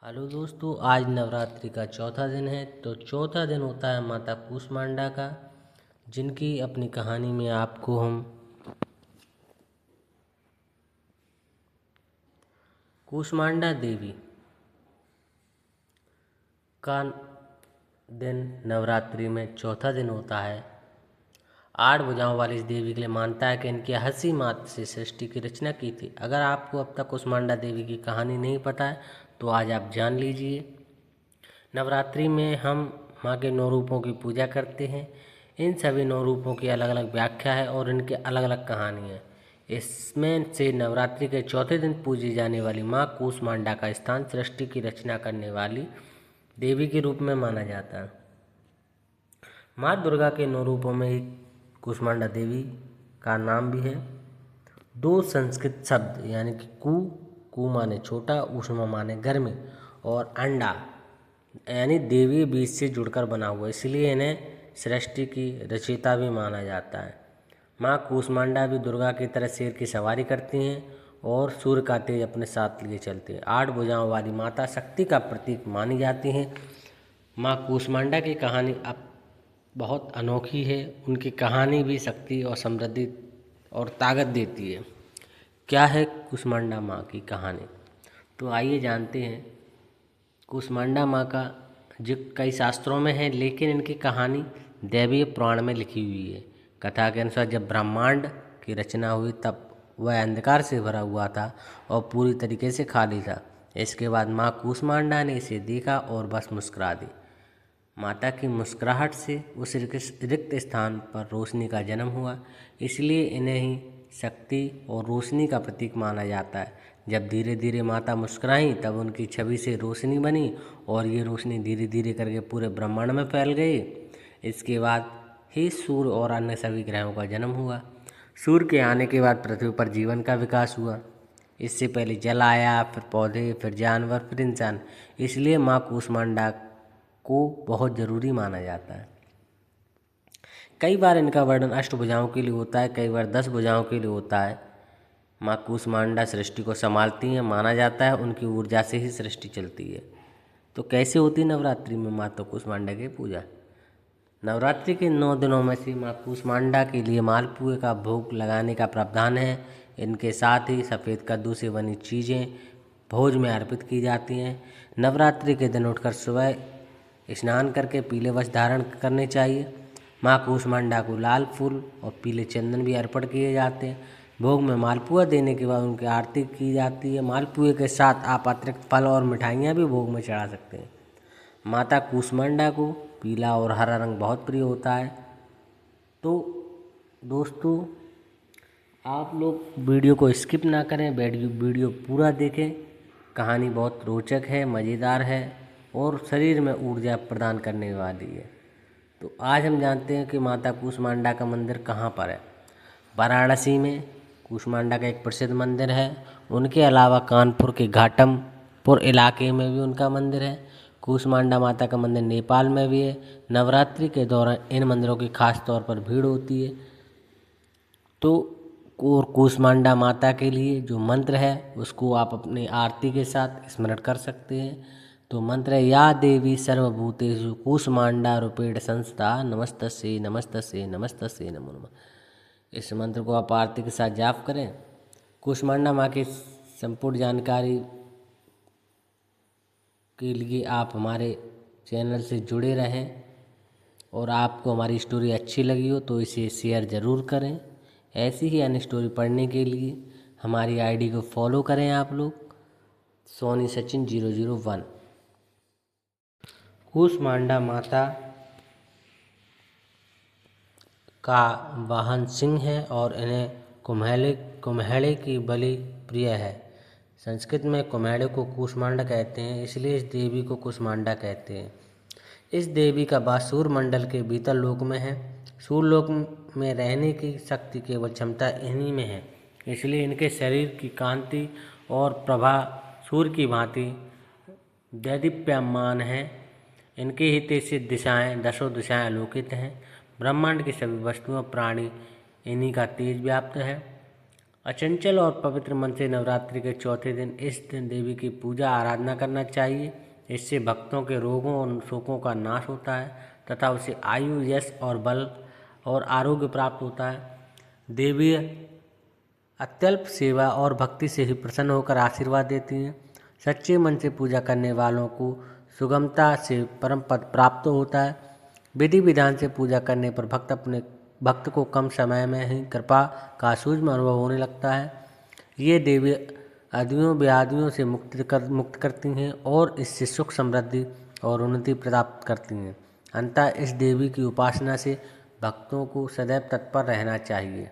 Hello दोस्तों, आज नवरात्रि का चौथा दिन है। तो चौथा दिन होता है माता कूष्मांडा का, जिनकी अपनी कहानी में आपको हम कूष्मांडा देवी का दिन नवरात्रि में चौथा दिन होता है। 8 भुजाओं वाली इस देवी के लिए मानता है कि इनकी हंसी मात से सृष्टि की रचना की थी। अगर आपको अब तक कूष्मांडा देवी की कहानी नहीं पता है तो आज आप जान लीजिए। नवरात्रि में हम माँ के 9 रूपों की पूजा करते हैं। इन सभी 9 रूपों की अलग अलग व्याख्या है और इनके अलग अलग कहानी है। इसमें से नवरात्रि के चौथे दिन पूजी जाने वाली माँ कूष्मांडा का स्थान सृष्टि की रचना करने वाली देवी के रूप में माना जाता है। माँ दुर्गा के 9 रूपों में ही कूष्मांडा देवी का नाम भी है। 2 संस्कृत शब्द यानी कि कू माने छोटा, ऊष्मा माने गर्मी, और अंडा यानी देवी बीज से जुड़कर बना हुआ, इसलिए इन्हें सृष्टि की रचयिता भी माना जाता है। माँ कूष्मांडा भी दुर्गा की तरह शेर की सवारी करती हैं और सूर्य का तेज अपने साथ लिए चलती हैं। 8 भुजाओं वाली माता शक्ति का प्रतीक मानी जाती हैं। माँ कूष्मांडा की कहानी अब बहुत अनोखी है। उनकी कहानी भी शक्ति और समृद्धि और ताकत देती है। क्या है कूष्मांडा माँ की कहानी? तो आइए जानते हैं। कूष्मांडा माँ का जिक्र कई शास्त्रों में है, लेकिन इनकी कहानी दैवीय पुराण में लिखी हुई है। कथा के अनुसार जब ब्रह्मांड की रचना हुई तब वह अंधकार से भरा हुआ था और पूरी तरीके से खाली था। इसके बाद माँ कूष्मांडा ने इसे देखा और बस मुस्कुरा दी। माता की मुस्कुराहट से उस रिक्त स्थान पर रोशनी का जन्म हुआ, इसलिए इन्हें ही शक्ति और रोशनी का प्रतीक माना जाता है। जब धीरे धीरे माता मुस्कुराई तब उनकी छवि से रोशनी बनी और ये रोशनी धीरे धीरे करके पूरे ब्रह्मांड में फैल गई। इसके बाद ही सूर्य और अन्य सभी ग्रहों का जन्म हुआ। सूर्य के आने के बाद पृथ्वी पर जीवन का विकास हुआ। इससे पहले जल आया, फिर पौधे, फिर जानवर, फिर इंसान। इसलिए माँ कूष्मांडा को बहुत जरूरी माना जाता है। कई बार इनका वर्णन 8 भुजाओं के लिए होता है, कई बार 10 भुजाओं के लिए होता है। माँ कूष्मांडा सृष्टि को संभालती हैं। माना जाता है उनकी ऊर्जा से ही सृष्टि चलती है। तो कैसे होती नवरात्रि में माता कूष्मांडा की पूजा? नवरात्रि के 9 दिनों में से माँ कूष्मांडा के लिए मालपुए का भोग लगाने का प्रावधान है। इनके साथ ही सफ़ेद कद्दू से बनी चीज़ें भोज में अर्पित की जाती हैं। नवरात्रि के दिन उठकर सुबह स्नान करके पीले वस्त्र धारण करने चाहिए। माँ कूष्मांडा को लाल फूल और पीले चंदन भी अर्पण किए जाते हैं। भोग में मालपुआ देने के बाद उनकी आरती की जाती है। मालपुए के साथ आप अतिरिक्त फल और मिठाइयाँ भी भोग में चढ़ा सकते हैं। माता कूष्मांडा को पीला और हरा रंग बहुत प्रिय होता है। तो दोस्तों, आप लोग वीडियो को स्किप ना करें, वीडियो पूरा देखें। कहानी बहुत रोचक है, मज़ेदार है और शरीर में ऊर्जा प्रदान करने वाली है। तो आज हम जानते हैं कि माता कूष्मांडा का मंदिर कहाँ पर है। वाराणसी में कूष्मांडा का एक प्रसिद्ध मंदिर है। उनके अलावा कानपुर के घाटमपुर इलाके में भी उनका मंदिर है। कूष्मांडा माता का मंदिर नेपाल में भी है। नवरात्रि के दौरान इन मंदिरों की खास तौर पर भीड़ होती है। तो और कूष्मांडा माता के लिए जो मंत्र है उसको आप अपनी आरती के साथ स्मरण कर सकते हैं। तो मंत्र है, या देवी सर्वभूतेषु कूष्मांडा रूपेण संस्था नमस्तस्यै नमस्तस्यै नमस्तस्यै नमो नमः। इस मंत्र को आप आरती के साथ जाप करें। कूष्मांडा माँ की संपूर्ण जानकारी के लिए आप हमारे चैनल से जुड़े रहें और आपको हमारी स्टोरी अच्छी लगी हो तो इसे शेयर ज़रूर करें। ऐसी ही अन्य स्टोरी पढ़ने के लिए हमारी आईडी को फॉलो करें आप लोग, सोनी सचिन 001। कूष्मांडा माता का वाहन सिंह है और इन्हें कुम्हेड़े की बलि प्रिय है। संस्कृत में कुम्हेड़े को कूष्मांडा कहते हैं, इसलिए इस देवी को कूष्मांडा कहते हैं। इस देवी का वास सूर्य मंडल के भीतर लोक में है। सूर्य लोक में रहने की शक्ति केवल क्षमता इन्हीं में है, इसलिए इनके शरीर की कांति और प्रभा सूर्य की भांति दैदीप्यमान है। इनके हित से दिशाएं, 10 दिशाएं आलोकित हैं। ब्रह्मांड की सभी वस्तुओं प्राणी इन्हीं का तेज व्याप्त है। अचंचल और पवित्र मन से नवरात्रि के चौथे दिन इस दिन देवी की पूजा आराधना करना चाहिए। इससे भक्तों के रोगों और शोकों का नाश होता है तथा उसे आयु, यश और बल और आरोग्य प्राप्त होता है। देवी अत्यल्प सेवा और भक्ति से ही प्रसन्न होकर आशीर्वाद देती हैं। सच्चे मन से पूजा करने वालों को सुगमता से परम पद प्राप्त होता है। विधि विधान से पूजा करने पर भक्त को कम समय में ही कृपा का सूक्ष्म अनुभव होने लगता है। ये देवी आदियों व्याधियों से मुक्त करती हैं और इससे सुख, समृद्धि और उन्नति प्राप्त करती हैं। अतः इस देवी की उपासना से भक्तों को सदैव तत्पर रहना चाहिए।